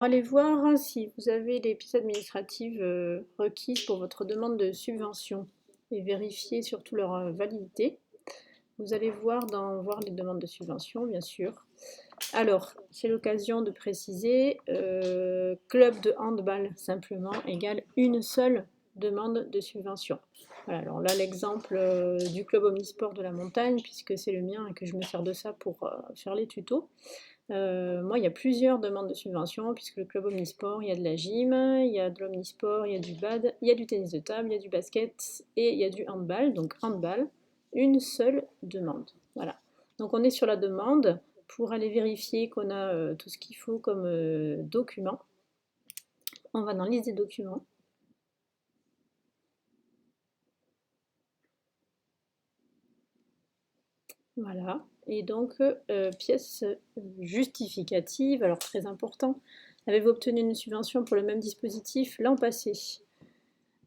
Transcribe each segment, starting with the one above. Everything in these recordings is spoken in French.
Allez voir si vous avez les pièces administratives requises pour votre demande de subvention et vérifier surtout leur validité. Vous allez voir dans voir les demandes de subvention, bien sûr. Alors, c'est l'occasion de préciser, club de handball simplement égale une seule demande de subvention. Voilà, alors là, l'exemple du club omnisport de la montagne, puisque c'est le mien et que je me sers de ça pour faire les tutos. Moi, il y a plusieurs demandes de subvention, puisque le club omnisport, il y a de la gym, il y a de l'omnisport, il y a du bad, il y a du tennis de table, il y a du basket et il y a du handball. Donc handball, une seule demande. Voilà. Donc on est sur la demande pour aller vérifier qu'on a tout ce qu'il faut comme document. On va dans liste des documents. Voilà. Et donc, pièce justificative, alors très important. Avez-vous obtenu une subvention pour le même dispositif l'an passé?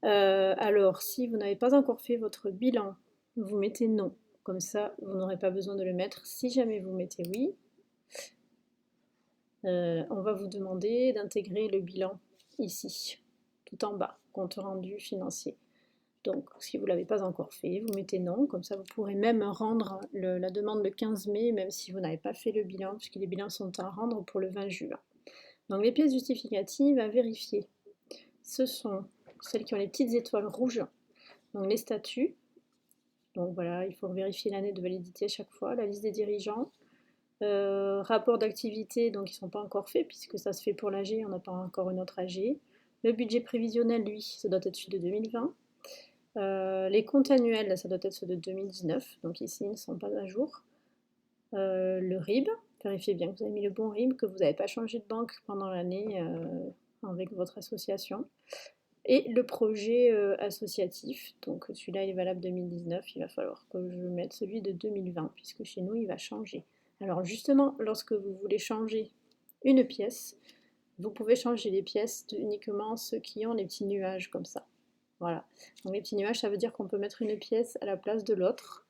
Alors, si vous n'avez pas encore fait votre bilan, vous mettez non. Comme ça, vous n'aurez pas besoin de le mettre. Si jamais vous mettez oui, on va vous demander d'intégrer le bilan ici, tout en bas, compte rendu financier. Donc, si vous ne l'avez pas encore fait, vous mettez non. Comme ça, vous pourrez même rendre la demande le 15 mai, même si vous n'avez pas fait le bilan, puisque les bilans sont à rendre pour le 20 juin. Donc, les pièces justificatives à vérifier, ce sont celles qui ont les petites étoiles rouges, donc les statuts. Donc voilà, il faut vérifier l'année de validité à chaque fois, la liste des dirigeants. Rapport d'activité, donc ils ne sont pas encore faits, puisque ça se fait pour l'AG, on n'a pas encore une autre AG. Le budget prévisionnel, lui, ça doit être celui de 2020. Les comptes annuels, ça doit être ceux de 2019, donc ici ils ne sont pas à jour. Le RIB, vérifiez bien que vous avez mis le bon RIB, que vous n'avez pas changé de banque pendant l'année avec votre association. Et le projet associatif, donc celui-là il est valable 2019, il va falloir que je mette celui de 2020, puisque chez nous il va changer. Alors justement, lorsque vous voulez changer une pièce, vous pouvez changer les pièces uniquement ceux qui ont les petits nuages comme ça. Voilà. Donc les petits nuages, ça veut dire qu'on peut mettre une pièce à la place de l'autre.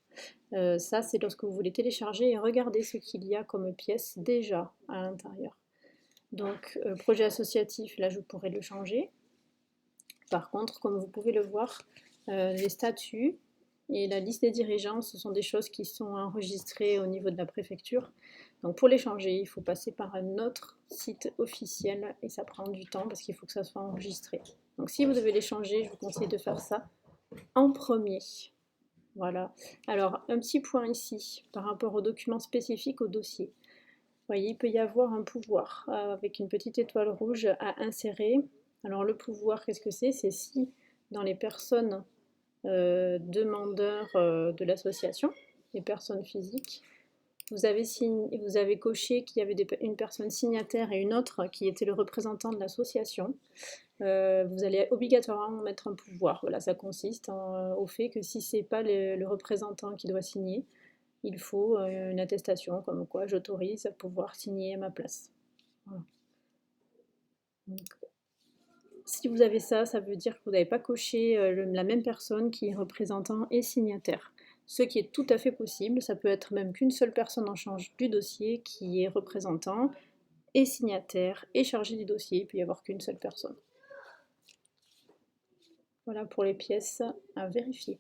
Ça, c'est lorsque vous voulez télécharger et regarder ce qu'il y a comme pièce déjà à l'intérieur. Donc, projet associatif, là, je pourrais le changer. Par contre, comme vous pouvez le voir, les statuts et la liste des dirigeants, ce sont des choses qui sont enregistrées au niveau de la préfecture. Donc pour les changer, il faut passer par un autre site officiel et ça prend du temps parce qu'il faut que ça soit enregistré. Donc si vous devez les changer, je vous conseille de faire ça en premier. Voilà. Alors un petit point ici par rapport aux documents spécifiques au dossier. Vous voyez, il peut y avoir un pouvoir avec une petite étoile rouge à insérer. Alors le pouvoir, qu'est-ce que c'est? C'est si dans les personnes demandeurs de l'association, les personnes physiques, vous avez coché qu'il y avait une personne signataire et une autre qui était le représentant de l'association. Vous allez obligatoirement mettre un pouvoir. Voilà, ça consiste au fait que si c'est pas le représentant qui doit signer, il faut une attestation comme quoi j'autorise à pouvoir signer à ma place. Voilà. Donc, si vous avez ça, ça veut dire que vous n'avez pas coché la même personne qui est représentant et signataire. Ce qui est tout à fait possible, ça peut être même qu'une seule personne en charge du dossier qui est représentant et signataire et chargé du dossier, il peut y avoir qu'une seule personne. Voilà pour les pièces à vérifier.